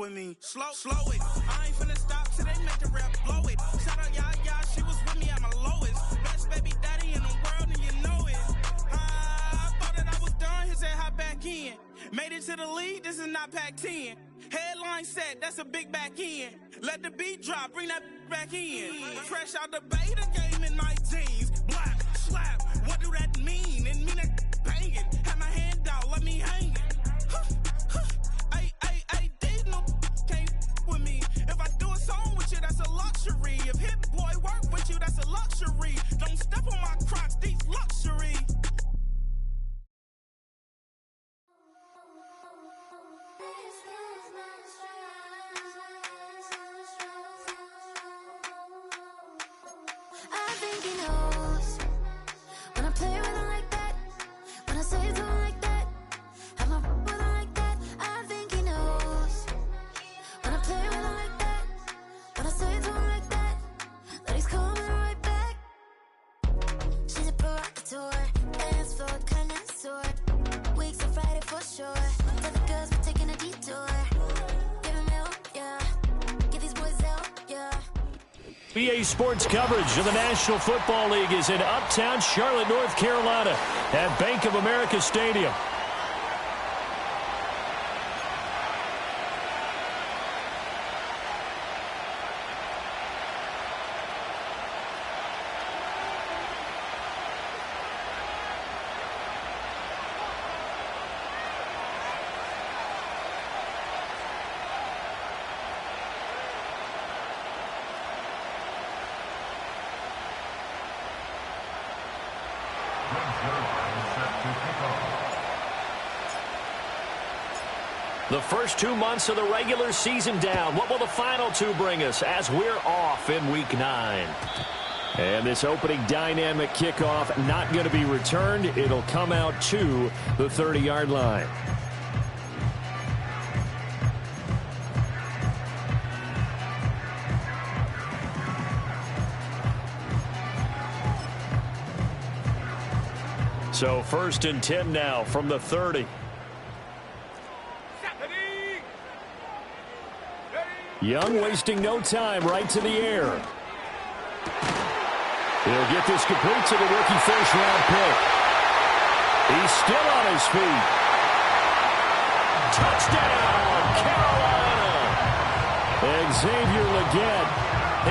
with me. Slow it. I ain't finna stop till they make the rap blow it. Shout out, yeah, she was with me at my lowest. Best baby daddy in the world, and you know it. I thought that I was done, he said hop back in. Made it to the league, this is not Pac-10. Headline set, that's a big back end. Let the beat drop, bring that back in. Fresh out the beta game in my jeans. Black, slap, what do that mean? It mean that banging. Have my hand out, let me hang it. These no can't with me. If I do a song with you, that's a luxury. If Hit Boy work with you, that's a luxury. Don't step on my Crocs, these luxury. I think he knows when I play with him like that, when I say it to him like that, have my with him like that. I think he knows when I play with him like that, when I say it to him like that, that he's coming right back. She's a provocateur, dance floor connoisseur, weeks on Friday for sure. Tell the girls we're taking a detour. Give him help, yeah. Give these boys help, yeah. BA Sports coverage of the National Football League is in uptown Charlotte, North Carolina at Bank of America Stadium. The first 2 months of the regular season down. What will the final two bring us as we're off in Week 9? And this opening dynamic kickoff not going to be returned. It'll come out to the 30-yard line. So 1st and 10 now from the 30. Young wasting no time, right to the air. He'll get this complete to the rookie first-round pick. He's still on his feet. Touchdown, Carolina! Xavier Legette,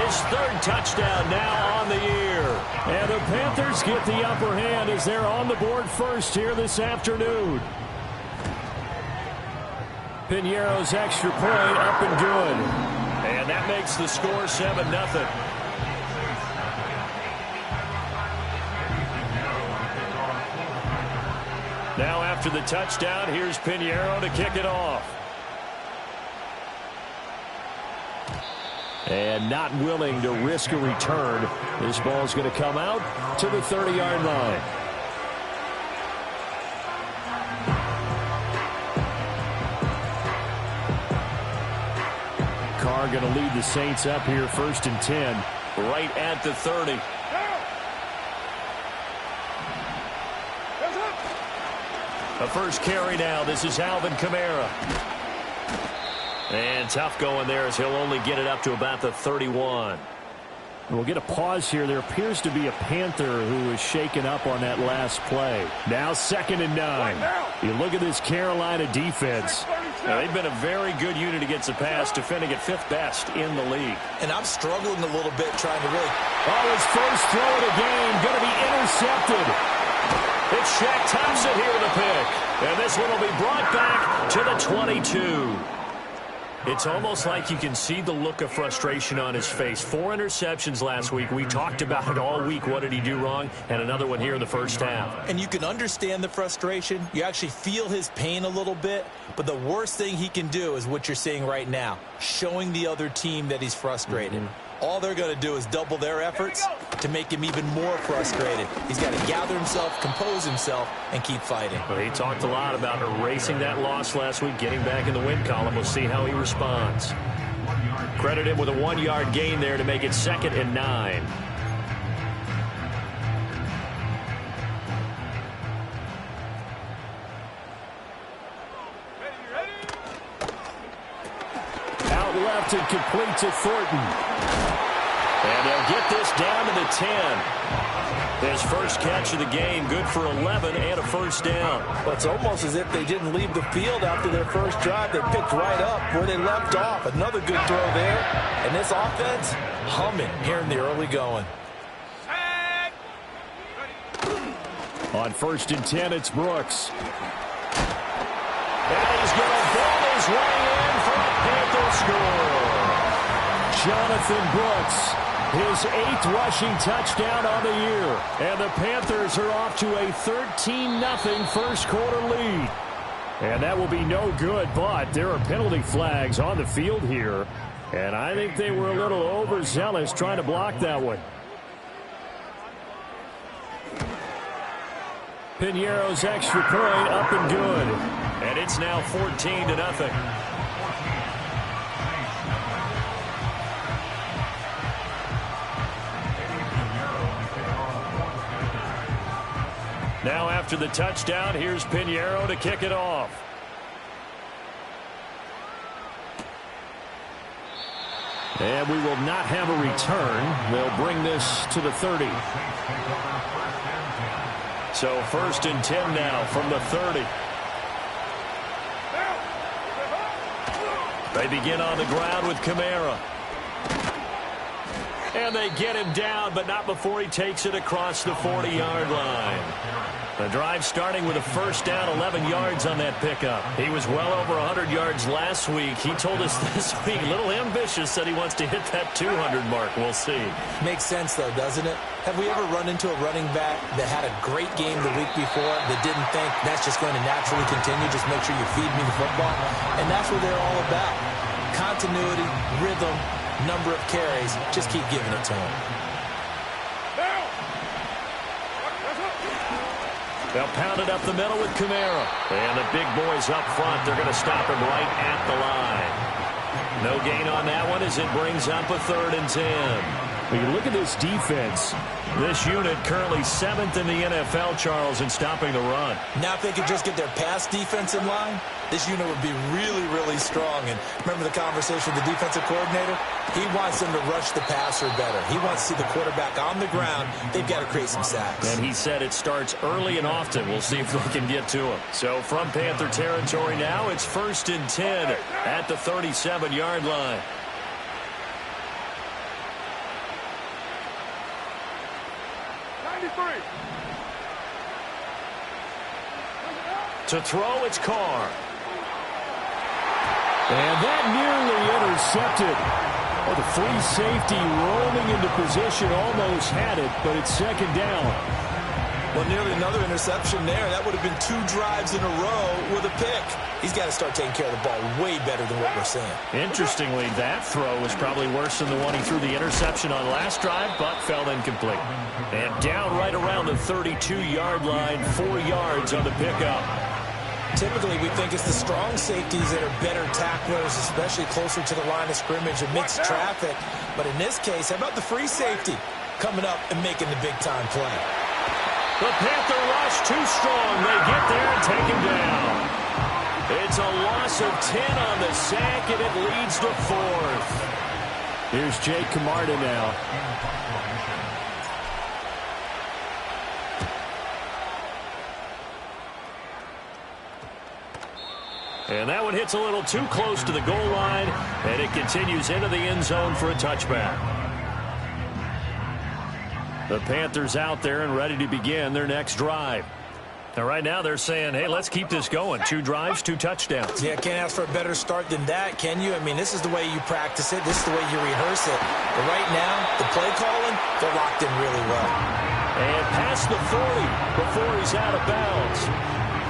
his 3rd touchdown now on the year. And the Panthers get the upper hand as they're on the board first here this afternoon. Piñeiro's extra point up and good. And that makes the score 7-0. Now after the touchdown, here's Piñeiro to kick it off. And not willing to risk a return. This ball's going to come out to the 30-yard line. Carr going to lead the Saints up here 1st and 10. Right at the 30. The first carry now. This is Alvin Kamara. And tough going there as he'll only get it up to about the 31. We'll get a pause here. There appears to be a Panther who is shaken up on that last play. Now 2nd and 9. You look at this Carolina defense. Now, they've been a very good unit against the pass, defending at 5th best in the league. And I'm struggling a little bit trying to really... Oh, his first throw of the game going to be intercepted. It's Shaq Thompson here with a pick. And this one will be brought back to the 22. It's almost like you can see the look of frustration on his face. 4 interceptions last week. We talked about it all week. What did he do wrong? And another one here in the first half. And you can understand the frustration. You actually feel his pain a little bit. But the worst thing he can do is what you're seeing right now, showing the other team that he's frustrated. All they're going to do is double their efforts to make him even more frustrated. He's got to gather himself, compose himself, and keep fighting. Well, he talked a lot about erasing that loss last week, getting back in the win column. We'll see how he responds. Credit him with a 1-yard gain there to make it 2nd and 9. dropped and complete to Thornton. And they'll get this down to the 10. His first catch of the game, good for 11 and a first down. Well, it's almost as if they didn't leave the field after their first drive. They picked right up where they left off. Another good throw there. And this offense, humming here in the early going. On 1st and 10, it's Brooks. And he's going to ball his way in for a Panther score. Jonathan Brooks, his 8th rushing touchdown on the year. And the Panthers are off to a 13-0 first quarter lead. And that will be no good, but there are penalty flags on the field here. And I think they were a little overzealous trying to block that one. Piñeiro's extra point up and good. And it's now 14-0. Now after the touchdown, here's Piñeiro to kick it off. And we will not have a return. They'll bring this to the 30. So 1st and 10 now from the 30. They begin on the ground with Kamara. And they get him down, but not before he takes it across the 40-yard line. The drive starting with a first down, 11 yards on that pickup. He was well over 100 yards last week. He told us this week, a little ambitious, said he wants to hit that 200 mark. We'll see. Makes sense, though, doesn't it? Have we ever run into a running back that had a great game the week before that didn't think that's just going to naturally continue? Just make sure you feed me the football. And that's what they're all about. Continuity, rhythm, number of carries. Just keep giving it to him. They'll pound it up the middle with Kamara. And the big boys up front, they're going to stop him right at the line. No gain on that one as it brings up a 3rd and 10. When you look at this defense, this unit currently 7th in the NFL, Charles, in stopping the run. Now if they could just get their pass defense in line, this unit would be really, really strong. And remember the conversation with the defensive coordinator? He wants them to rush the passer better. He wants to see the quarterback on the ground. They've got to create some sacks. And he said it starts early and often. We'll see if they can get to him. So from Panther territory now, it's 1st and 10 at the 37-yard line. To throw, it's Carr. And that nearly intercepted. Oh, the free safety roaming into position almost had it, but it's 2nd down. Well, nearly another interception there. That would have been 2 drives in a row with a pick. He's got to start taking care of the ball way better than what we're seeing. Interestingly, that throw was probably worse than the one he threw the interception on last drive, but fell incomplete. And down right around the 32-yard line, 4 yards on the pickup. Typically, we think it's the strong safeties that are better tacklers, especially closer to the line of scrimmage amidst traffic. But in this case, how about the free safety coming up and making the big-time play? The Panther rush too strong. They get there and take him down. It's a loss of 10 on the sack, and it leads to 4th. Here's Jake Camarda now. And that one hits a little too close to the goal line, and it continues into the end zone for a touchback. The Panthers out there and ready to begin their next drive. And right now they're saying, hey, let's keep this going. 2 drives, 2 touchdowns. Yeah, can't ask for a better start than that, can you? I mean, this is the way you practice it. This is the way you rehearse it. But right now, the play calling, they're locked in really well. And past the 40 before he's out of bounds.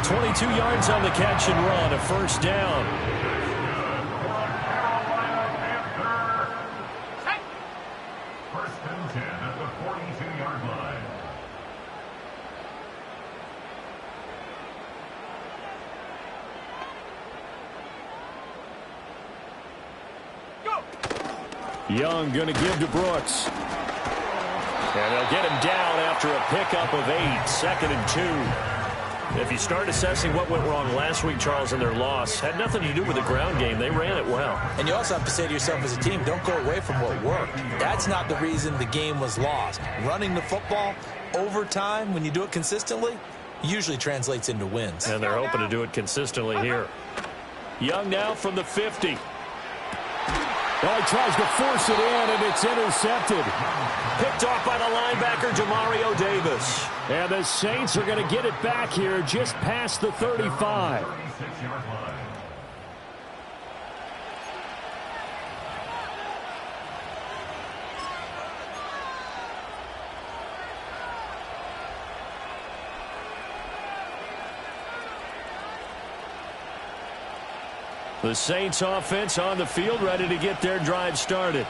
22 yards on the catch and run, a first down. First and 10 at the 42-yard line. Young going to give to Brooks. And they'll get him down after a pickup of 8, 2nd and 2. If you start assessing what went wrong last week, Charles, in their loss, had nothing to do with the ground game. They ran it well. And you also have to say to yourself as a team, don't go away from what worked. That's not the reason the game was lost. Running the football over time, when you do it consistently, usually translates into wins. And they're hoping to do it consistently here. Young now from the 50. Well, he tries to force it in, and it's intercepted. Picked off by the linebacker, Demario Davis. And the Saints are going to get it back here just past the 35. 36-yard line. The Saints offense on the field, ready to get their drive started.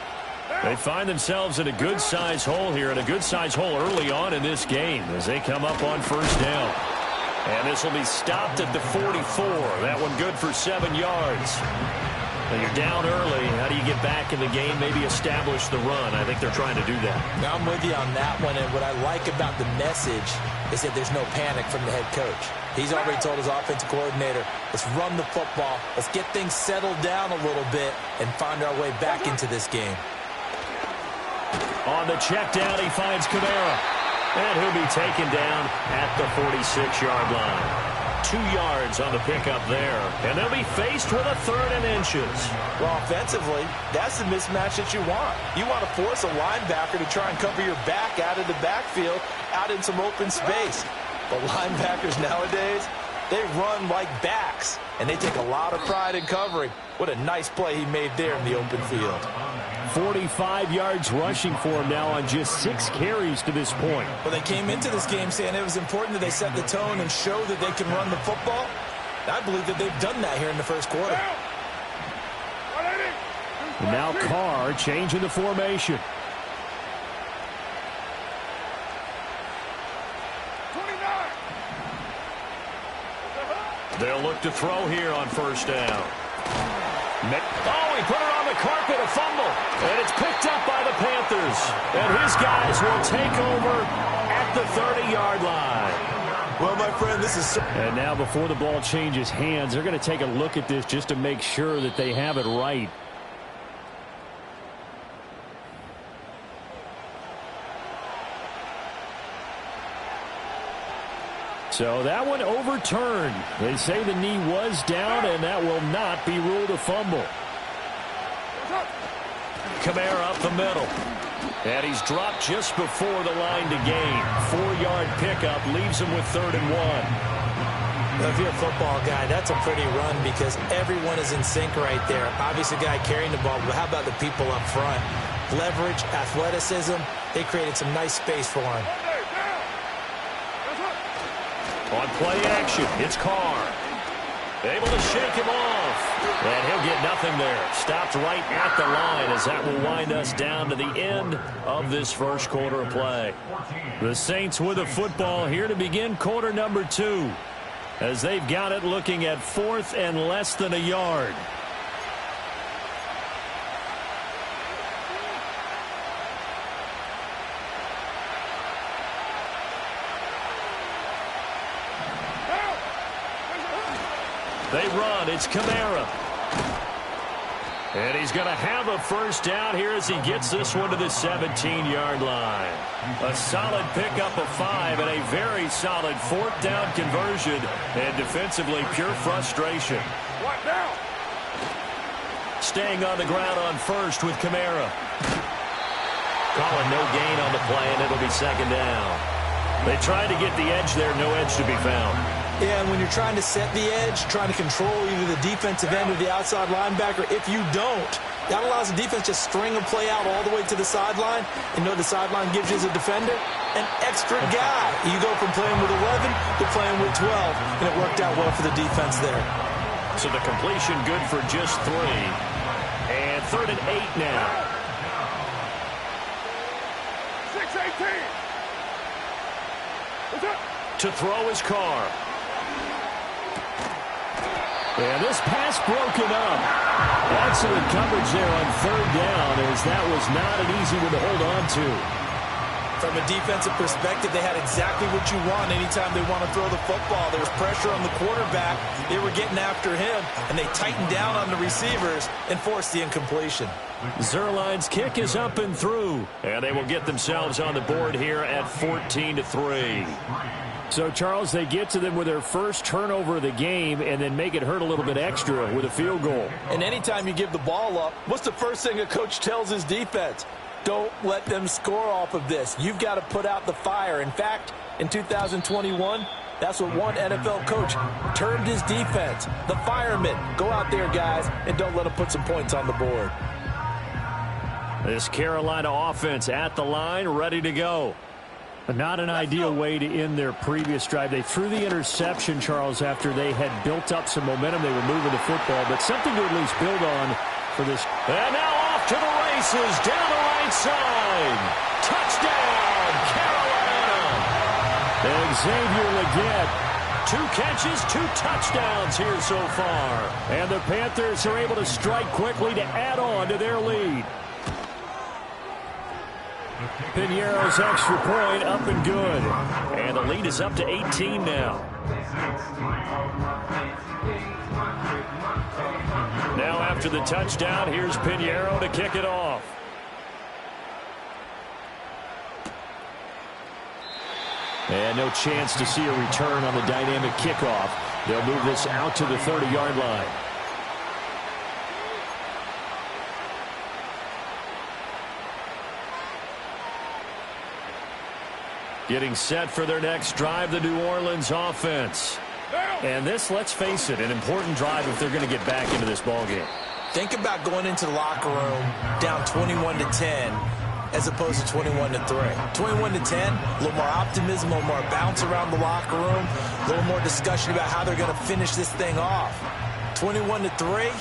They find themselves in a good-sized hole here, and a good-sized hole early on in this game as they come up on first down. And this will be stopped at the 44. That one good for 7 yards. Now you're down early. How do you get back in the game, maybe establish the run? I think they're trying to do that. Now I'm with you on that one, and what I like about the message is that there's no panic from the head coach. He's already told his offensive coordinator, let's run the football, let's get things settled down a little bit and find our way back into this game. On the check down, he finds Kamara. And he'll be taken down at the 46-yard line. 2 yards on the pickup there. And they'll be faced with a 3rd and inches. Well, offensively, that's the mismatch that you want. You want to force a linebacker to try and cover your back out of the backfield, out in some open space. But linebackers nowadays, they run like backs, and they take a lot of pride in covering. What a nice play he made there in the open field. 45 yards rushing for him now on just 6 carries to this point. Well, they came into this game saying it was important that they set the tone and show that they can run the football. I believe that they've done that here in the first quarter. And now Carr changing the formation. They'll look to throw here on first down. Oh, he put it on the carpet, a fumble. And it's picked up by the Panthers. And his guys will take over at the 30-yard line. Well, my friend, this is... And now before the ball changes hands, they're going to take a look at this just to make sure that they have it right. So that one overturned. They say the knee was down, and that will not be ruled a fumble. Kamara up the middle. And he's dropped just before the line to gain. 4-yard pickup leaves him with 3rd and 1. Well, if you're a football guy, that's a pretty run because everyone is in sync right there. Obviously, the guy carrying the ball, but how about the people up front? Leverage, athleticism, they created some nice space for him. On play action, it's Carr. Able to shake him off. And he'll get nothing there. Stopped right at the line as that will wind us down to the end of this first quarter of play. The Saints with the football here to begin quarter number 2. As they've got it looking at 4th and less than a yard. They run. It's Kamara. And he's going to have a first down here as he gets this one to the 17-yard line. A solid pickup of 5 and a very solid 4th down conversion. And defensively, pure frustration. Staying on the ground on first with Kamara. Calling no gain on the play, and it'll be 2nd down. They tried to get the edge there. No edge to be found. Yeah, and when you're trying to set the edge, trying to control either the defensive end or the outside linebacker, if you don't, that allows the defense to string a play out all the way to the sideline. And know the sideline gives you as a defender an extra guy. You go from playing with 11 to playing with 12, and it worked out well for the defense there. So the completion good for just 3. And 3rd and 8 now. 6-18. To throw his Carr. And this pass broken up. Excellent coverage there on 3rd down as that was not an easy one to hold on to. From a defensive perspective, they had exactly what you want anytime they want to throw the football. There was pressure on the quarterback. They were getting after him, and they tightened down on the receivers and forced the incompletion. Zuerlein's kick is up and through, and they will get themselves on the board here at 14-3. So, Charles, they get to them with their first turnover of the game and then make it hurt a little bit extra with a field goal. And anytime you give the ball up, what's the first thing a coach tells his defense? Don't let them score off of this. You've got to put out the fire. In fact, in 2021, that's what one NFL coach termed his defense. The firemen. Go out there, guys, and don't let them put some points on the board. This Carolina offense at the line, ready to go. Not an ideal way to end their previous drive. They threw the interception, Charles, after they had built up some momentum. They were moving the football, but something to at least build on for this. And now off to the races, down the right side. Touchdown, Carolina. Xavier Legette. 2 catches, 2 touchdowns here so far. And the Panthers are able to strike quickly to add on to their lead. Piñeiro's extra point up and good. And the lead is up to 18 now. Now after the touchdown, here's Piñeiro to kick it off. And no chance to see a return on the dynamic kickoff. They'll move this out to the 30-yard line. Getting set for their next drive, the New Orleans offense. And this, let's face it, an important drive if they're going to get back into this ballgame. Think about going into the locker room down 21-10 as opposed to 21-3. 21-10, a little more optimism, a little more bounce around the locker room, a little more discussion about how they're going to finish this thing off. 21-3,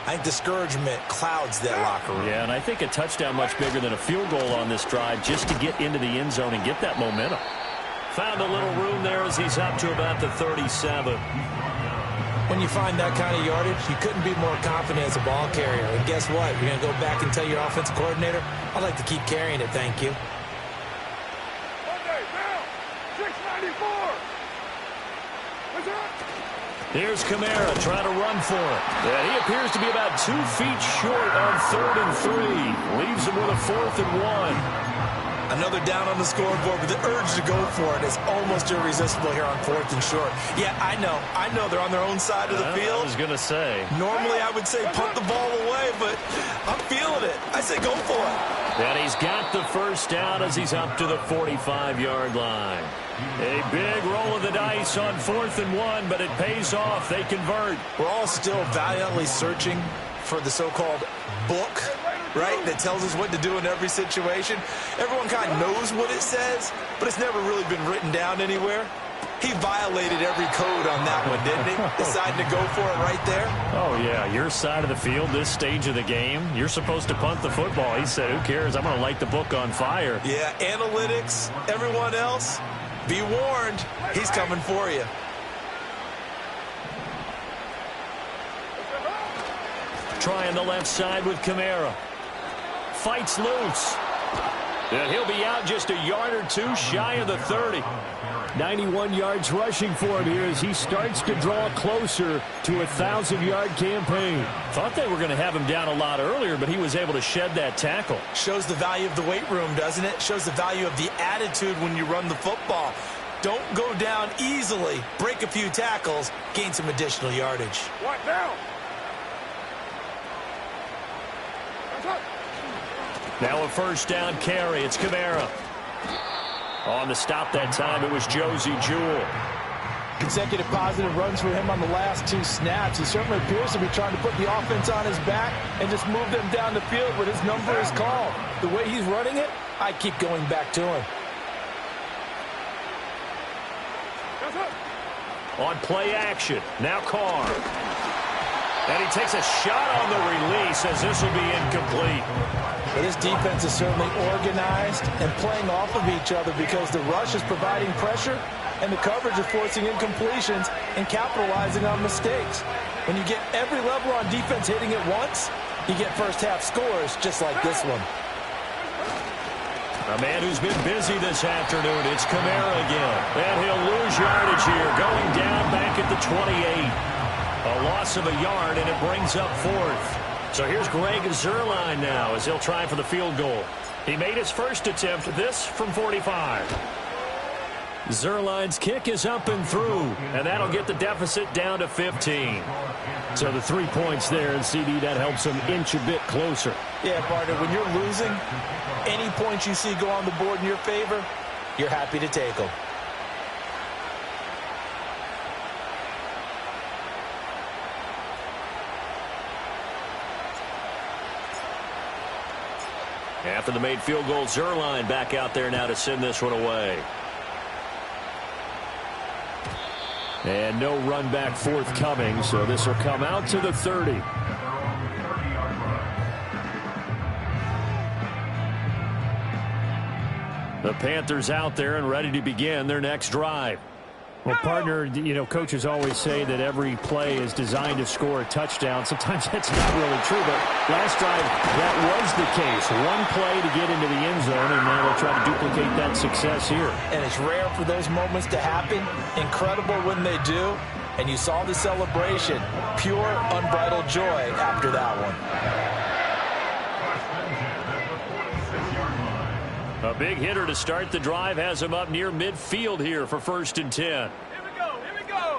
I think discouragement clouds that locker room. Yeah, and I think a touchdown much bigger than a field goal on this drive just to get into the end zone and get that momentum. Found a little room there as he's up to about the 37. When you find that kind of yardage, you couldn't be more confident as a ball carrier. And guess what? You're going to go back and tell your offensive coordinator, I'd like to keep carrying it, thank you. Here's Kamara trying to run for it. And he appears to be about 2 feet short on 3rd and 3. Leaves him with a 4th and 1. Another down on the scoreboard, but the urge to go for it is almost irresistible here on 4th and short. Yeah, I know they're on their own side of the field. I was going to say. Normally I would say punt the ball away, but I'm feeling it. I say go for it. And he's got the first down as he's up to the 45-yard line. A big roll of the dice on 4th and 1, but it pays off. They convert. We're all still valiantly searching for the so-called book, right, that tells us what to do in every situation. Everyone kind of knows what it says, but it's never really been written down anywhere. He violated every code on that one, didn't he? Deciding to go for it right there. Oh, yeah, your side of the field, this stage of the game, you're supposed to punt the football. He said, who cares? I'm going to light the book on fire. Yeah, analytics, everyone else, be warned, he's coming for you. Trying the left side with Kamara. Fights loose. And he'll be out just a yard or two shy of the 30. 91 yards rushing for him here as he starts to draw closer to a 1,000-yard campaign. Thought they were going to have him down a lot earlier, but he was able to shed that tackle. Shows the value of the weight room, doesn't it? Shows the value of the attitude when you run the football. Don't go down easily. Break a few tackles. Gain some additional yardage. What now? Now a first down carry. It's Kamara. On the stop that time, it was Josie Jewell. Consecutive positive runs for him on the last 2 snaps. He certainly appears to be trying to put the offense on his back and just move them down the field when his number is called. The way he's running it, I keep going back to him. On play action, now Carr. And he takes a shot on the release as this will be incomplete. Well, this defense is certainly organized and playing off of each other because the rush is providing pressure and the coverage is forcing incompletions and capitalizing on mistakes. When you get every level on defense hitting it once, you get first half scores just like this one. A man who's been busy this afternoon. It's Kamara again. And he'll lose yardage here, going down back at the 28. A loss of a yard, and it brings up 4th. So here's Greg Zuerlein now as he'll try for the field goal. He made his first attempt, this from 45. Zuerlein's kick is up and through, and that'll get the deficit down to 15. So the 3 points there, and CD, that helps him inch a bit closer. Yeah, partner, when you're losing, any points you see go on the board in your favor, you're happy to take them. After the made field goal, Zuerlein back out there now to send this one away. And no run back forthcoming, so this will come out to the 30. The Panthers out there and ready to begin their next drive. Well, partner, you know, coaches always say that every play is designed to score a touchdown. Sometimes that's not really true, but last drive, that was the case. One play to get into the end zone, and now they'll try to duplicate that success here. And it's rare for those moments to happen. Incredible when they do. And you saw the celebration. Pure, unbridled joy after that one. A big hitter to start the drive has him up near midfield here for 1st and 10. Here we go.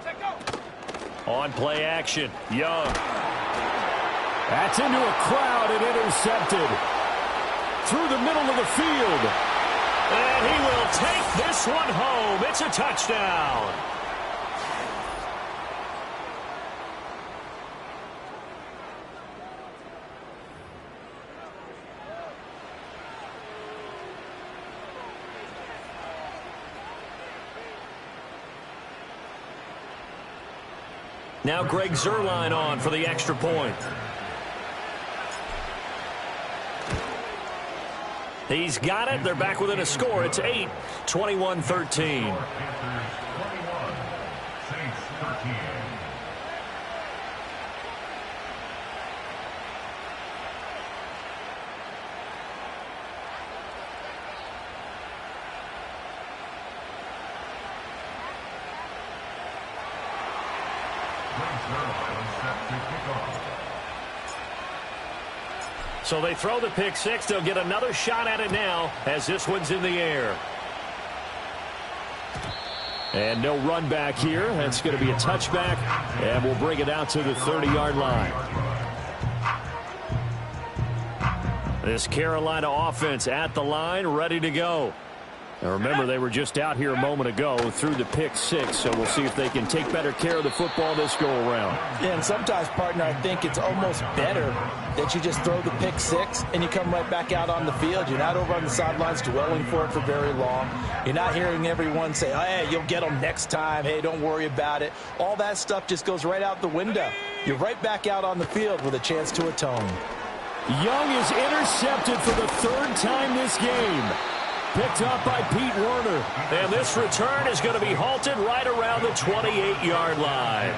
Check go. On play action, Young. That's into a crowd and intercepted. Through the middle of the field. And he will take this one home. It's a touchdown. Now Greg Zuerlein on for the extra point. He's got it. They're back within a score. It's 8, 21-13. So they throw the pick six. They'll get another shot at it now as this one's in the air. And no run back here. That's going to be a touchback, and we'll bring it out to the 30-yard line. This Carolina offense at the line, ready to go. Now remember, they were just out here a moment ago through the pick six, so we'll see if they can take better care of the football this go-around. Yeah, and sometimes, partner, I think it's almost better that you just throw the pick six and you come right back out on the field. You're not over on the sidelines dwelling for it for very long. You're not hearing everyone say, oh, hey, you'll get them next time. Hey, don't worry about it. All that stuff just goes right out the window. You're right back out on the field with a chance to atone. Young is intercepted for the 3rd time this game. Picked up by Pete Werner. And this return is going to be halted right around the 28-yard line.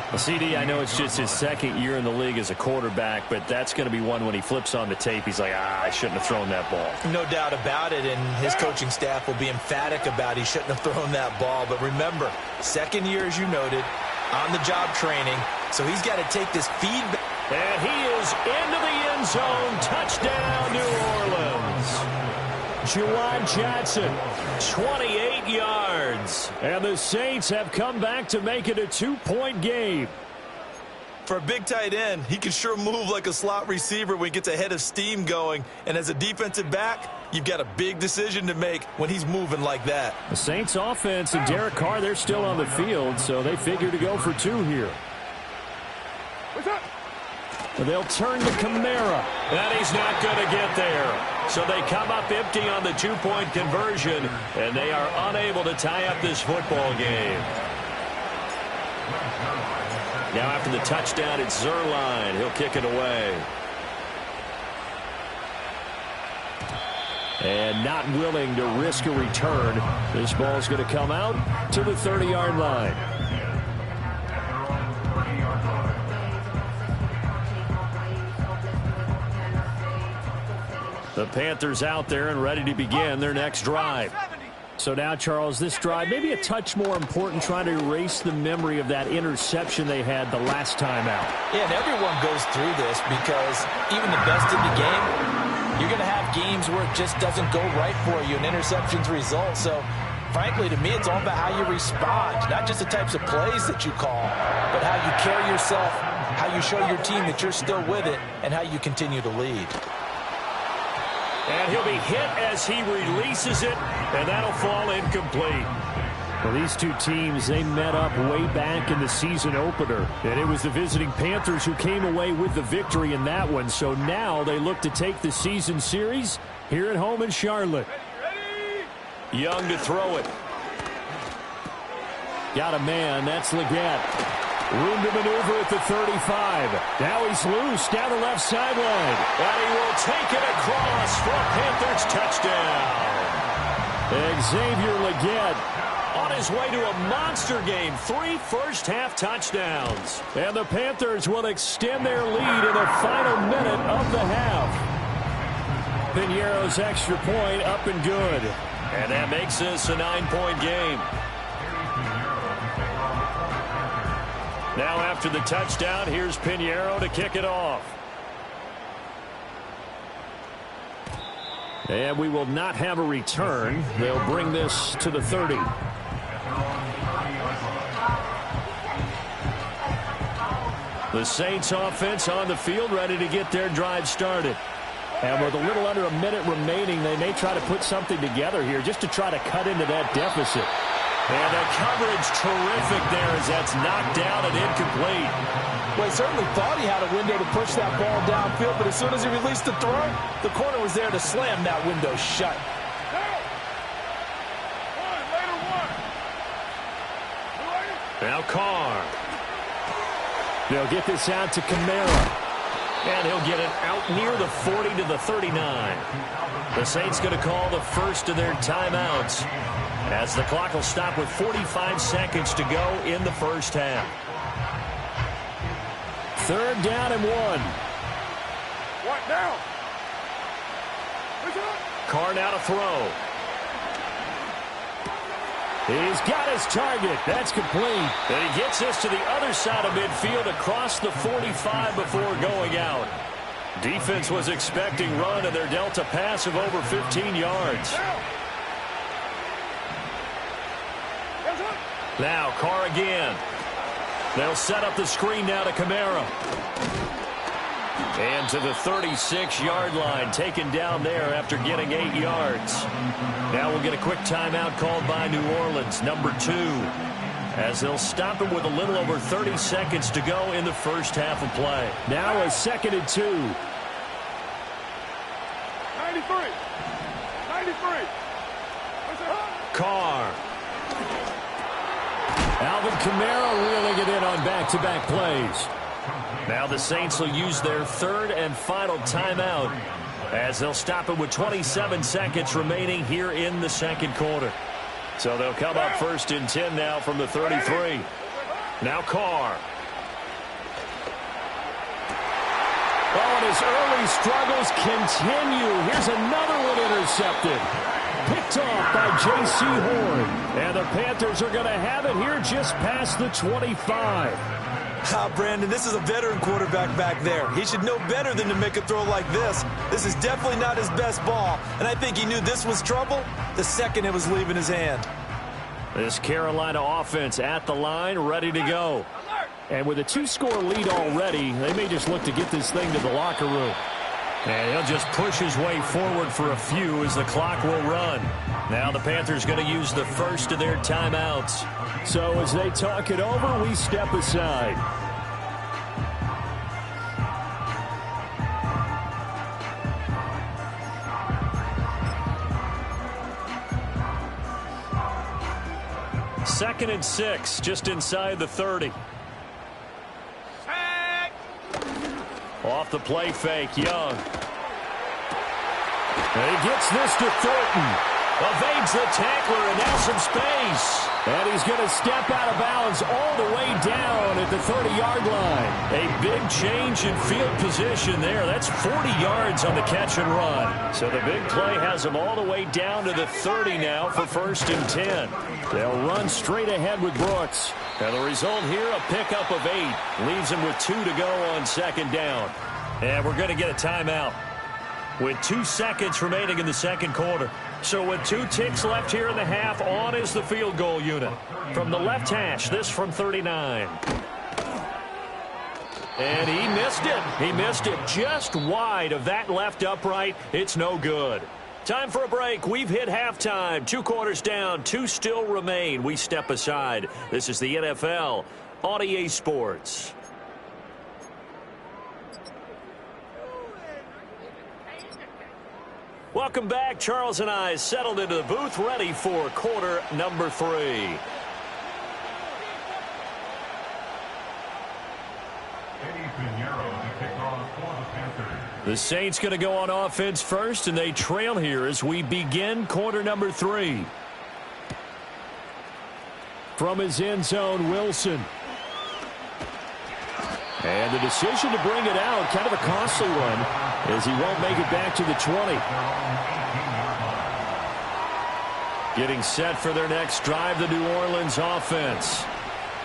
Well, CD, I know it's just his 2nd year in the league as a quarterback, but that's going to be one when he flips on the tape. He's like, I shouldn't have thrown that ball. No doubt about it, and his coaching staff will be emphatic about he shouldn't have thrown that ball. But remember, 2nd year, as you noted, on-the-job training, so he's got to take this feedback. And he is into the end zone. Touchdown, New Orleans. Juwan Johnson, 28 yards. And the Saints have come back to make it a 2-point game. For a big tight end, he can sure move like a slot receiver when he gets a head of steam going. And as a defensive back, you've got a big decision to make when he's moving like that. The Saints offense and Derek Carr, they're still on the field, so they figure to go for 2 here. What's up? They'll turn to Kamara. And he's not going to get there. So they come up empty on the 2-point conversion, and they are unable to tie up this football game. Now after the touchdown, it's Zuerlein. He'll kick it away. And not willing to risk a return. This ball's going to come out to the 30-yard line. The Panthers out there and ready to begin their next drive. So now, Charles, this drive maybe a touch more important, trying to erase the memory of that interception they had the last time out. Yeah, and everyone goes through this because even the best in the game, you're going to have games where it just doesn't go right for you, and interceptions result. So, frankly, to me, it's all about how you respond, not just the types of plays that you call, but how you carry yourself, how you show your team that you're still with it, and how you continue to lead. And he'll be hit as he releases it, and that'll fall incomplete. Well, these two teams, they met up way back in the season opener, and it was the visiting Panthers who came away with the victory in that one. So now they look to take the season series here at home in Charlotte. Young to throw it. Got a man, that's Legette. Room to maneuver at the 35. Now he's loose down the left sideline. And he will take it across for a Panthers touchdown. Xavier Legette on his way to a monster game. 3 first-half touchdowns. And the Panthers will extend their lead in the final minute of the half. Piñeiro's extra point up and good. And that makes this a 9-point game. Now after the touchdown, here's Piñeiro to kick it off. And we will not have a return. They'll bring this to the 30. The Saints offense on the field, ready to get their drive started. And with a little under a minute remaining, they may try to put something together here just to try to cut into that deficit. And the coverage terrific there as that's knocked down and incomplete. Well, he certainly thought he had a window to push that ball downfield, but as soon as he released the throw, the corner was there to slam that window shut. Now Carr. They'll get this out to Kamara. And he'll get it out near the 40 to the 39. The Saints going to call the first of their timeouts, as the clock will stop with 45 seconds to go in the first half. 3rd down and 1. What now? Carr now to throw. He's got his target. That's complete. And he gets this to the other side of midfield across the 45 before going out. Defense was expecting run, and they're dealt a pass of over 15 yards. Now Carr again. They'll set up the screen now to Kamara. And to the 36-yard line, taken down there after getting 8 yards. Now we'll get a quick timeout called by New Orleans, number 2, as they'll stop him with a little over 30 seconds to go in the first half of play. Now a 2nd and 2. 93. Carr. Alvin Kamara reeling it in on back-to-back plays. Now the Saints will use their 3rd and final timeout, as they'll stop it with 27 seconds remaining here in the second quarter. So they'll come up 1st and 10 now from the 33. Now Carr. Oh, and his early struggles continue. Here's another one intercepted. Picked off by J.C. Horn. And the Panthers are going to have it here just past the 25. Brandon, this is a veteran quarterback back there. He should know better than to make a throw like this. This is definitely not his best ball, and I think he knew this was trouble the second it was leaving his hand. This Carolina offense at the line, ready to go. And with a 2-score lead already, they may just look to get this thing to the locker room. And he'll just push his way forward for a few as the clock will run. Now the Panthers going to use the first of their timeouts. So as they talk it over, we step aside. Second and 6, just inside the 30. Off the play fake, Young. And he gets this to Thornton. Evades the tackler, and now some space. And he's going to step out of bounds all the way down at the 30-yard line. A big change in field position there. That's 40 yards on the catch and run. So the big play has him all the way down to the 30 now for 1st and 10. They'll run straight ahead with Brooks. And the result here, a pickup of 8. Leaves him with 2 to go on 2nd down. And we're going to get a timeout with 2 seconds remaining in the 2nd quarter. So with 2 ticks left here in the half, on is the field goal unit. From the left hash, this from 39. And he missed it. He missed it just wide of that left upright. It's no good. Time for a break. We've hit halftime. 2 quarters down. 2 still remain. We step aside. This is the NFL on EA Sports. Welcome back. Charles and I settled into the booth, ready for quarter number 3. The Saints going to go on offense first, and they trail here as we begin quarter number 3. From his end zone, Wilson. And the decision to bring it out, kind of a costly one, as he won't make it back to the 20. Getting set for their next drive, the New Orleans offense.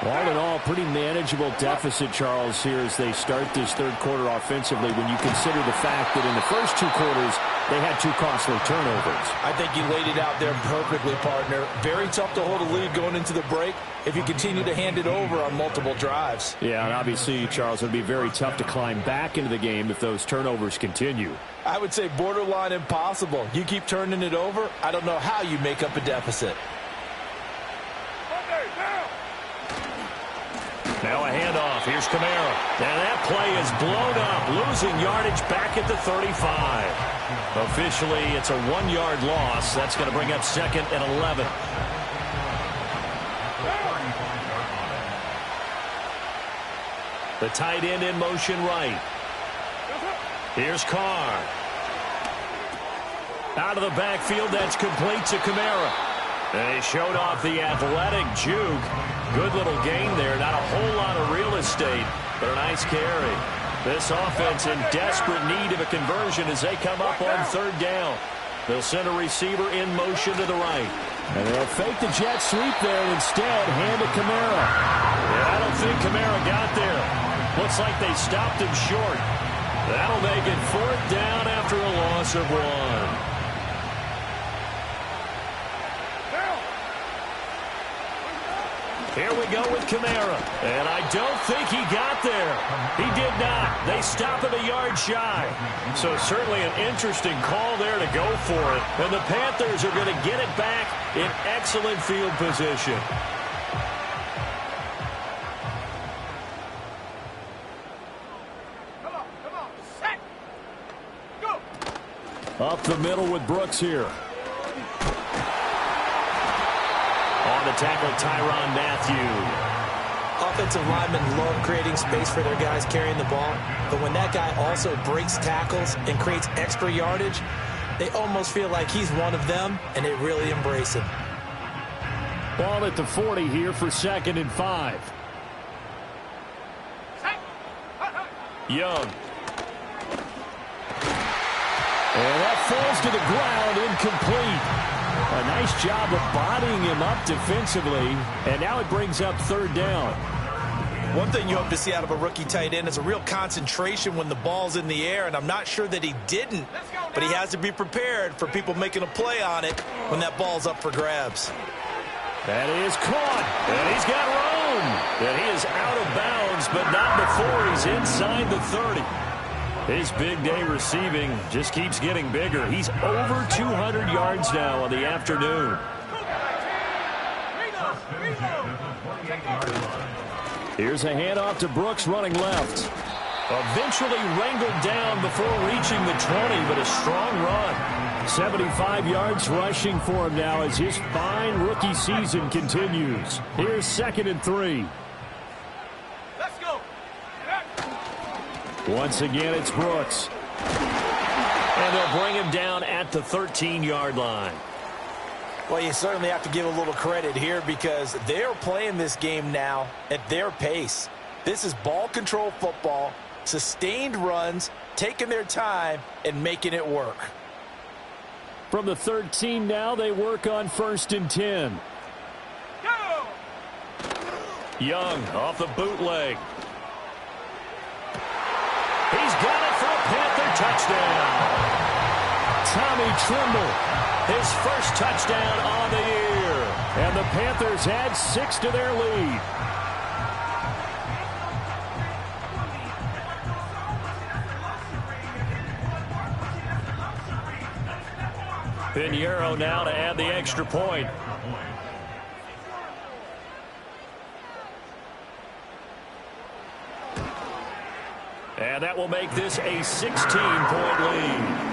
All in all, pretty manageable deficit, Charles, here as they start this 3rd quarter offensively when you consider the fact that in the first 2 quarters, they had 2 costly turnovers. I think you laid it out there perfectly, partner. Very tough to hold a lead going into the break if you continue to hand it over on multiple drives. Yeah, and obviously, Charles, it would be very tough to climb back into the game if those turnovers continue. I would say borderline impossible. You keep turning it over, I don't know how you make up a deficit. Now a handoff. Here's Kamara. And that play is blown up, losing yardage back at the 35. Officially, it's a 1-yard loss. That's going to bring up 2nd and 11. The tight end in motion right. Here's Carr. Out of the backfield, that's complete to Kamara. And he showed off the athletic juke. Good little gain there. Not a whole lot of real estate, but a nice carry. This offense in desperate need of a conversion as they come up on 3rd down. They'll send a receiver in motion to the right. And they'll fake the jet sweep there and instead hand it Kamara. Yeah, I don't think Kamara got there. Looks like they stopped him short. That'll make it 4th down after a loss of 1. Here we go with Kamara. And I don't think he got there. He did not. They stop him a yard shy. So certainly an interesting call there to go for it. And the Panthers are going to get it back in excellent field position. Set. Go. Up the middle with Brooks here. On the tackle, Tyrann Mathieu. Offensive linemen love creating space for their guys carrying the ball, but when that guy also breaks tackles and creates extra yardage, they almost feel like he's one of them, and they really embrace him. Ball at the 40 here for 2nd and 5. Young. And that falls to the ground, incomplete. A nice job of bodying him up defensively, and now it brings up 3rd down. One thing you hope to see out of a rookie tight end is a real concentration when the ball's in the air, and I'm not sure that he didn't, but he has to be prepared for people making a play on it when that ball's up for grabs. That is caught. And he's got room. And he is out of bounds, but not before he's inside the 30. His big day receiving just keeps getting bigger. He's over 200 yards now on the afternoon. Here's a handoff to Brooks running left. Eventually wrangled down before reaching the 20, but a strong run. 75 yards rushing for him now as his fine rookie season continues. Here's 2nd and 3. Let's go. Once again, it's Brooks. And they'll bring him down at the 13-yard line. Well, you certainly have to give a little credit here because they're playing this game now at their pace. This is ball control football, sustained runs, taking their time, and making it work. From the 13 now, they work on 1st and 10. Go! Young off the bootleg. He's got it for a Panther touchdown. Tommy Tremble, His first touchdown on the year. and the Panthers add 6 to their lead. Pinheiro now to add the extra point. And that will make this a 16-point lead.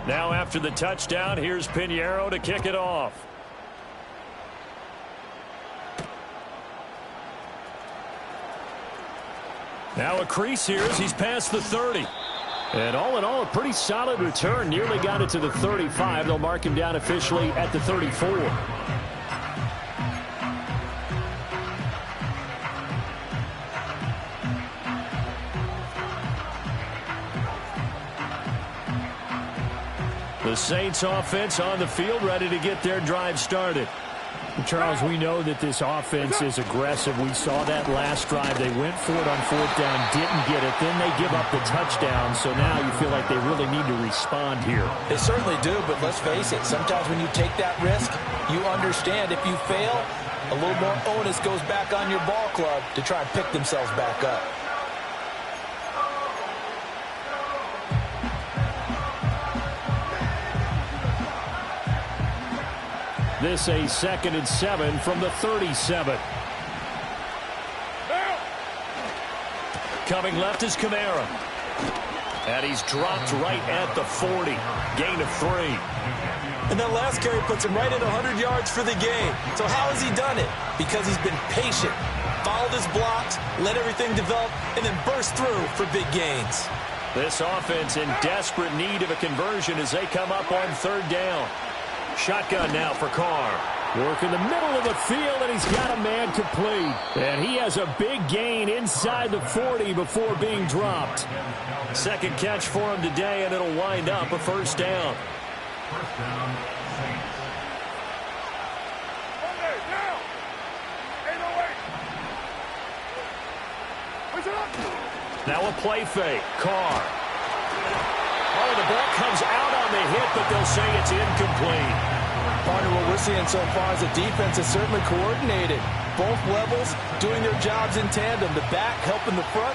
Now after the touchdown, here's Pinheiro to kick it off. Now a crease here as he's past the 30. And all in all, a pretty solid return. Nearly got it to the 35. They'll mark him down officially at the 34. The Saints offense on the field, ready to get their drive started. Charles, we know that this offense is aggressive. We saw that last drive. They went for it on 4th down, didn't get it. Then they give up the touchdown. So now you feel like they really need to respond here. They certainly do, but let's face it. Sometimes when you take that risk, you understand if you fail, a little more onus goes back on your ball club to try and pick themselves back up. This a 2nd and 7 from the 37. Coming left is Kamara. And he's dropped right at the 40. Gain of 3. And that last carry puts him right at 100 yards for the game. So how has he done it? Because he's been patient, followed his blocks, let everything develop, and then burst through for big gains. This offense in desperate need of a conversion as they come up on 3rd down. Shotgun now for Carr. Work in the middle of the field, and he's got a man complete. And he has a big gain inside the 40 before being dropped. Second catch for him today, and it'll wind up a 1st down. First down, Saints. Down! 808! Now a play fake. Carr. Oh, the ball comes out on the hit, but they'll say it's incomplete. Partner, what we're seeing so far is the defense is certainly coordinated. Both levels doing their jobs in tandem. The back helping the front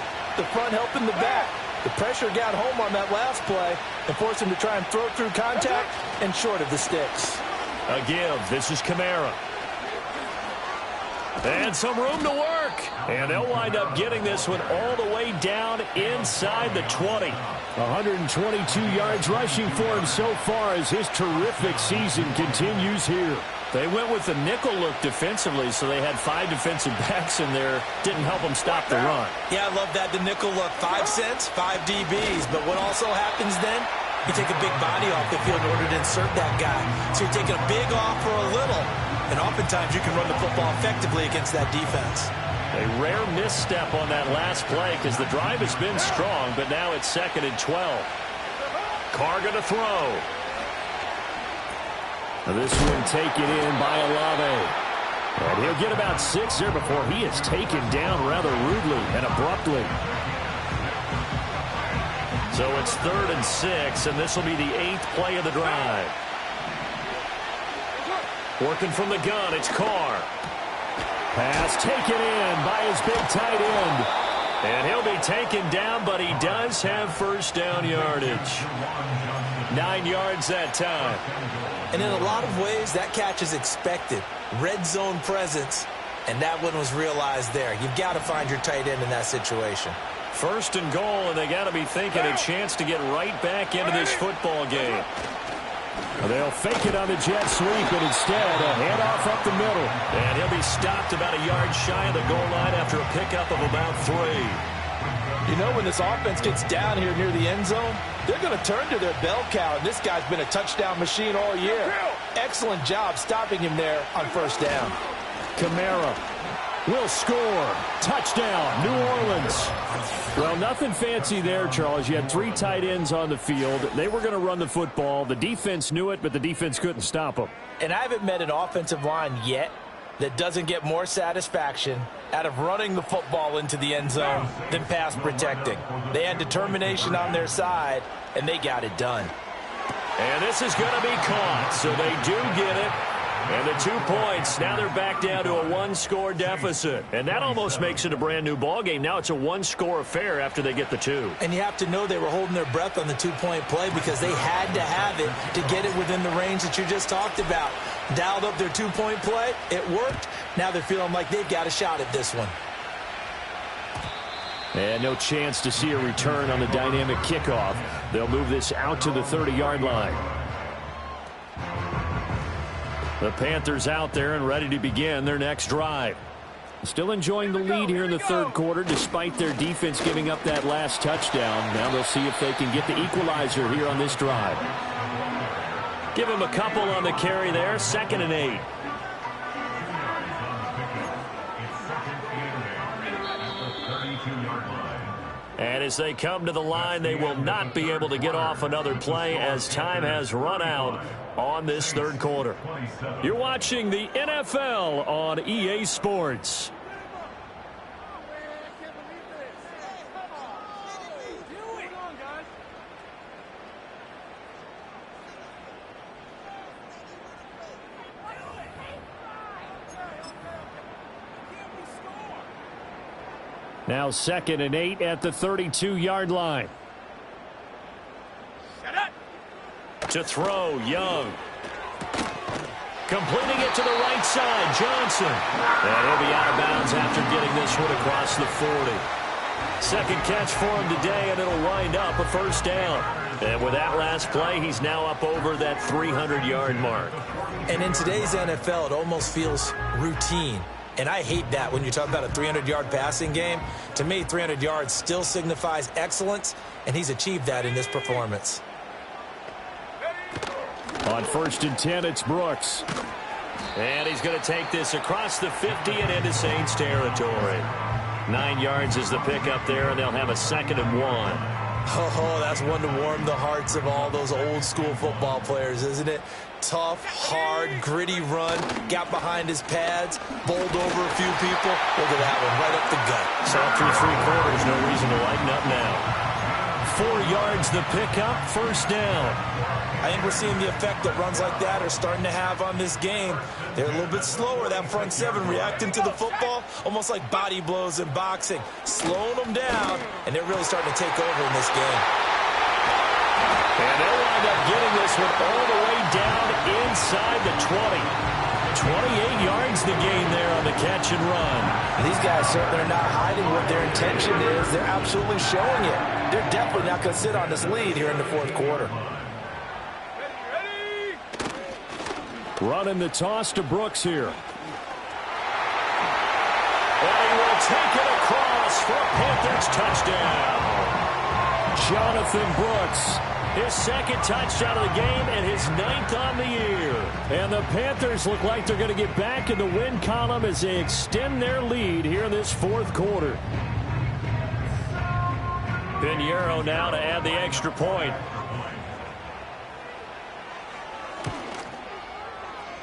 helping the back. The pressure got home on that last play and forced him to try and throw through contact and short of the sticks. A give. This is Kamara. And some room to work. And they'll wind up getting this one all the way down inside the 20. 122 yards rushing for him so far as his terrific season continues here. They went with the nickel look defensively, so they had 5 defensive backs in there. Didn't help them stop the run. Yeah, I love that, the nickel look. 5 cents, 5 DBs. But what also happens then, you take a big body off the field in order to insert that guy. So you're taking a big off for a little. And oftentimes you can run the football effectively against that defense. A rare misstep on that last play because the drive has been strong, but now it's 2nd and 12. Carr going to throw. This one taken in by Olave. And he'll get about 6 there before he is taken down rather rudely and abruptly. So it's 3rd and 6, and this will be the 8th play of the drive. Working from the gun, it's Carr. Pass taken in by his big tight end. And he'll be taken down, but he does have 1st down yardage. 9 yards that time. And in a lot of ways, that catch is expected. Red zone presence. And that one was realized there. You've got to find your tight end in that situation. 1st and goal, and they got to be thinking a chance to get right back into this football game. They'll fake it on the jet sweep, and instead a handoff up the middle. And he'll be stopped about a yard shy of the goal line after a pickup of about 3. You know, when this offense gets down here near the end zone, they're going to turn to their bell cow, and this guy's been a touchdown machine all year. Excellent job stopping him there on 1st down. Kamara will score. Touchdown, New Orleans. Well, nothing fancy there, Charles. You had 3 tight ends on the field. They were going to run the football. The defense knew it, but the defense couldn't stop them. And I haven't met an offensive line yet that doesn't get more satisfaction out of running the football into the end zone than pass protecting. They had determination on their side, and they got it done. And this is going to be caught, so they do get it. And the 2 points, now they're back down to a 1-score deficit. And that almost makes it a brand-new ball game. Now it's a 1-score affair after they get the 2. And you have to know they were holding their breath on the 2-point play because they had to have it to get it within the range that you just talked about. Dialed up their 2-point play. It worked. Now they're feeling like they've got a shot at this one. And no chance to see a return on the dynamic kickoff. They'll move this out to the 30-yard line. The Panthers out there and ready to begin their next drive. Still enjoying the lead here in the 3rd quarter despite their defense giving up that last touchdown. Now they'll see if they can get the equalizer here on this drive. Give him a couple on the carry there. 2nd and 8. And as they come to the line, they will not be able to get off another play as time has run out on this 3rd quarter. You're watching the NFL on EA Sports. Now 2nd and 8 at the 32-yard line. To throw, Young. Completing it to the right side, Johnson. And he'll be out of bounds after getting this one across the 40. 2nd catch for him today, and it'll wind up a 1st down. And with that last play, he's now up over that 300-yard mark. And in today's NFL, it almost feels routine. And I hate that when you talk about a 300-yard passing game. To me, 300 yards still signifies excellence, and he's achieved that in this performance. On 1st and 10, it's Brooks. And he's going to take this across the 50 and into Saints territory. 9 yards is the pickup there, and they'll have a 2nd and 1. Oh, that's one to warm the hearts of all those old-school football players, isn't it? Tough, hard, gritty run, got behind his pads, bowled over a few people. Look at that one, right up the gut. So through 3 quarters, no reason to lighten up now. 4 yards the pickup, 1st down. I think we're seeing the effect that runs like that are starting to have on this game. They're a little bit slower, that front 7, reacting to the football, almost like body blows in boxing, slowing them down, and they're really starting to take over in this game. And they'll wind up getting this one all the way down inside the 20. 28 yards the gain there on the catch and run. These guys certainly are not hiding what their intention is. They're absolutely showing it. They're definitely not going to sit on this lead here in the 4th quarter. Running the toss to Brooks here. And he will take it across for a Panthers touchdown. Jonathan Brooks. His 2nd touchdown of the game and his 9th on the year. And the Panthers look like they're going to get back in the win column as they extend their lead here in this 4th quarter. Pinheiro now to add the extra point.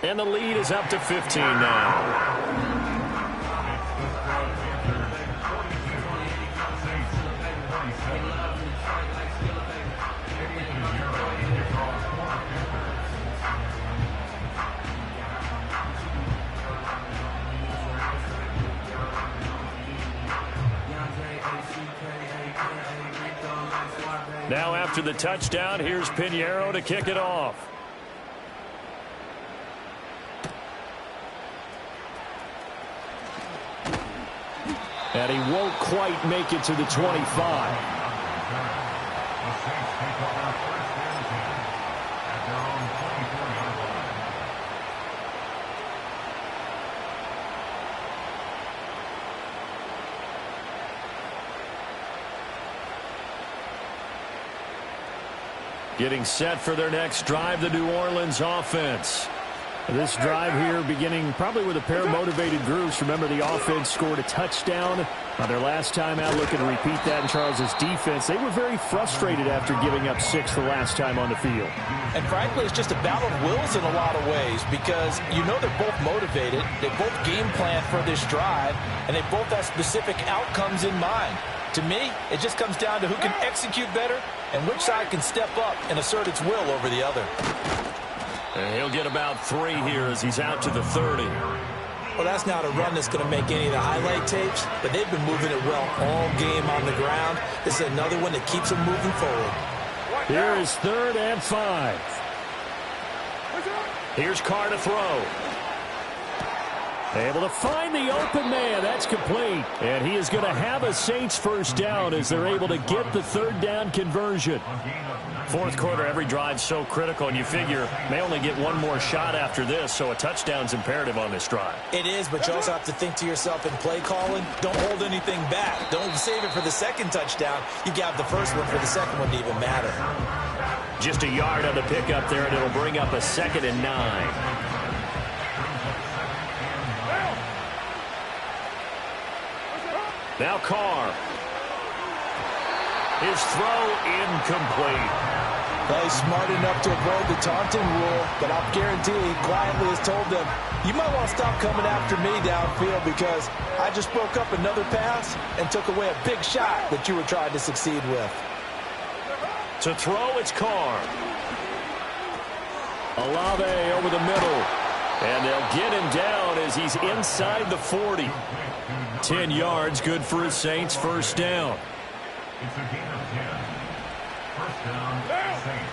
And the lead is up to 15 now. Now after the touchdown, here's Pinheiro to kick it off. And he won't quite make it to the 25. The Saints take over first and 10 at their own 24-yard line. Getting set for their next drive, the New Orleans offense. This drive here beginning probably with a pair of motivated groups. Remember, the offense scored a touchdown on their last time out. Looking to repeat that in Charles's defense. They were very frustrated after giving up 6 the last time on the field. And frankly, it's just a battle of wills in a lot of ways because you know they're both motivated. They both game plan for this drive, and they both have specific outcomes in mind. To me, it just comes down to who can execute better and which side can step up and assert its will over the other. And he'll get about 3 here as he's out to the 30. Well, that's not a run that's going to make any of the highlight tapes, but they've been moving it well all game on the ground. This is another one that keeps them moving forward. Here is 3rd and 5. Here's Carr to throw. Able to find the open man. That's complete. And he is going to have a Saints first down as they're able to get the 3rd down conversion. Fourth quarter, every drive so critical, and you figure they only get one more shot after this, so a touchdown's imperative on this drive. It is, but you also have to think to yourself in play calling, don't hold anything back. Don't save it for the second touchdown. You got the first one for the second one to even matter. Just a yard on the pickup there, and it'll bring up a 2nd and 9. Now Carr. His throw incomplete. Well, he's smart enough to avoid the taunting rule, but I'm guaranteeing he quietly has told them, you might want to stop coming after me downfield because I just broke up another pass and took away a big shot that you were trying to succeed with. To throw, it's Carr. Olave over the middle. And they'll get him down as he's inside the 40. 10 yards, good for his Saints first down. It's a gain of 10. First down, Saints.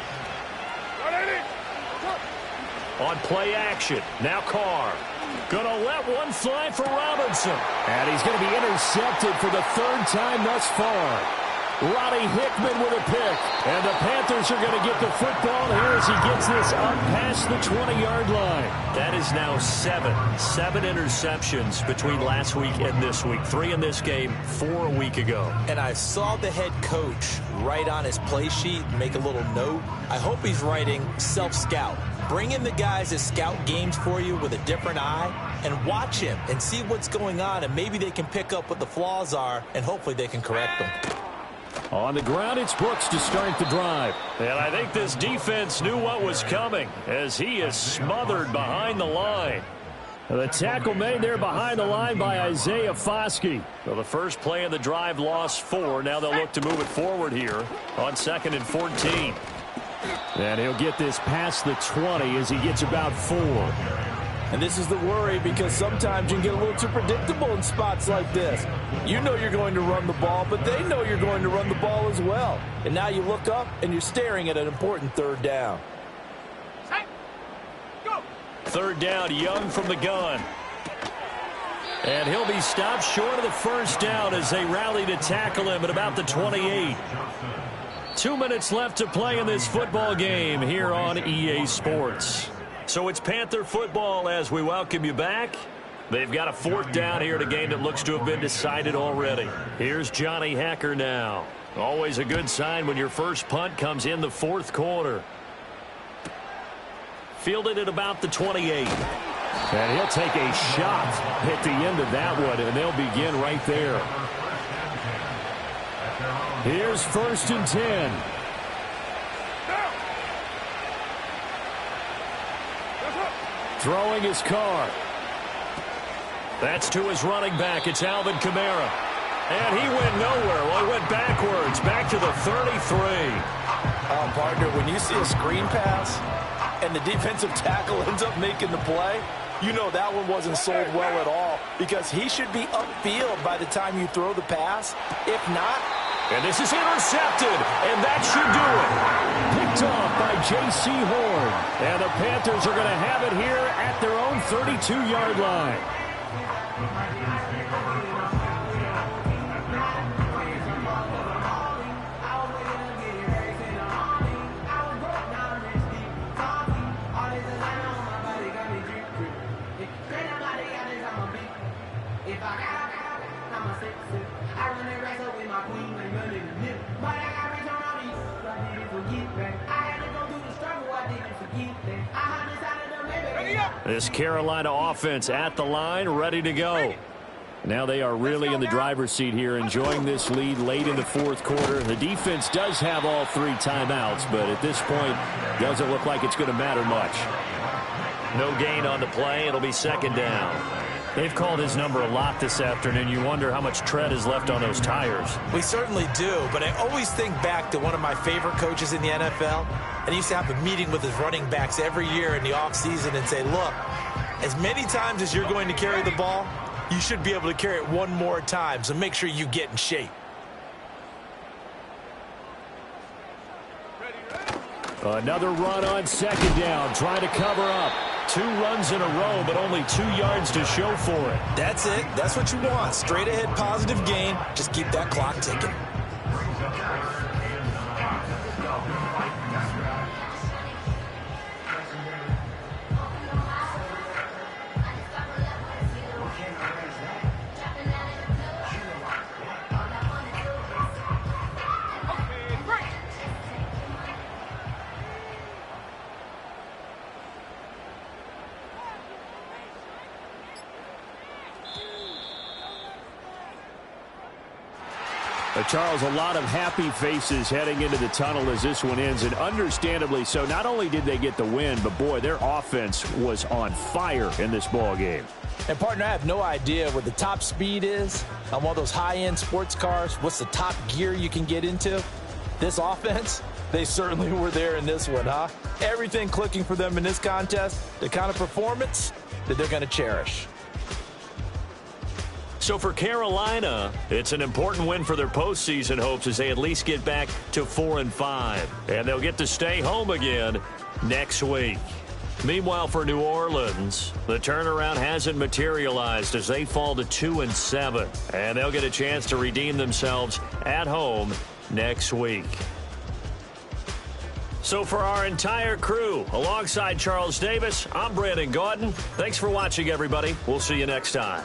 On play action, now Carr. Gonna let one fly for Robinson. And he's going to be intercepted for the 3rd time thus far. Roddy Hickman with a pick. And the Panthers are going to get the football here as he gets this up past the 20-yard line. That is now 7 interceptions between last week and this week. 3 in this game, 4 a week ago. And I saw the head coach write on his play sheet, make a little note. I hope he's writing self-scout. Bring in the guys that scout games for you with a different eye and watch him and see what's going on, and maybe they can pick up what the flaws are, and hopefully they can correct them. On the ground, it's Brooks to start the drive. And I think this defense knew what was coming as he is smothered behind the line. The tackle made there behind the line by Isaiah Foskey. So the first play of the drive lost 4. Now they'll look to move it forward here on 2nd and 14. And he'll get this past the 20 as he gets about 4. And this is the worry because sometimes you can get a little too predictable in spots like this. You know you're going to run the ball, but they know you're going to run the ball as well. And now you look up and you're staring at an important 3rd down. Go. 3rd down, Young from the gun. And he'll be stopped short of the first down as they rally to tackle him at about the 28. 2 minutes left to play in this football game here on EA Sports. So it's Panther football as we welcome you back. They've got a 4th down here in a game that looks to have been decided already. Here's Johnny Hacker now. Always a good sign when your first punt comes in the 4th quarter. Fielded at about the 28. And he'll take a shot at the end of that one, and they'll begin right there. Here's 1st and 10. Throwing his Carr. That's to his running back. It's Alvin Kamara. And he went nowhere. Well, he went backwards, back to the 33. Partner, when you see a screen pass and the defensive tackle ends up making the play, you know that one wasn't sold well at all because he should be upfield by the time you throw the pass. If not, and this is intercepted, and that should do it. Picked off by J.C. Horn. And the Panthers are going to have it here at their own 32-yard line. This Carolina offense at the line, ready to go. Now they are really in the driver's seat here, enjoying this lead late in the fourth quarter. The defense does have all 3 timeouts, but at this point, doesn't look like it's going to matter much. No gain on the play. It'll be second down. They've called his number a lot this afternoon. You wonder how much tread is left on those tires. We certainly do, but I always think back to one of my favorite coaches in the NFL, and he used to have a meeting with his running backs every year in the offseason and say, look, as many times as you're going to carry the ball, you should be able to carry it one more time, so make sure you get in shape. Another run on second down, trying to cover up. 2 runs in a row, but only 2 yards to show for it. That's it. That's what you want. Straight ahead positive gain. Just keep that clock ticking. Charles, a lot of happy faces heading into the tunnel as this one ends, and understandably so. Not only did they get the win, but boy, their offense was on fire in this ball game. And partner, I have no idea what the top speed is on one of those high-end sports cars. What's the top gear you can get into? This offense, they certainly were there in this one, huh? Everything clicking for them in this contest, the kind of performance that they're going to cherish. So for Carolina, it's an important win for their postseason hopes as they at least get back to 4-5. And they'll get to stay home again next week. Meanwhile, for New Orleans, the turnaround hasn't materialized as they fall to 2-7. And they'll get a chance to redeem themselves at home next week. So for our entire crew, alongside Charles Davis, I'm Brandon Gaudin. Thanks for watching, everybody. We'll see you next time.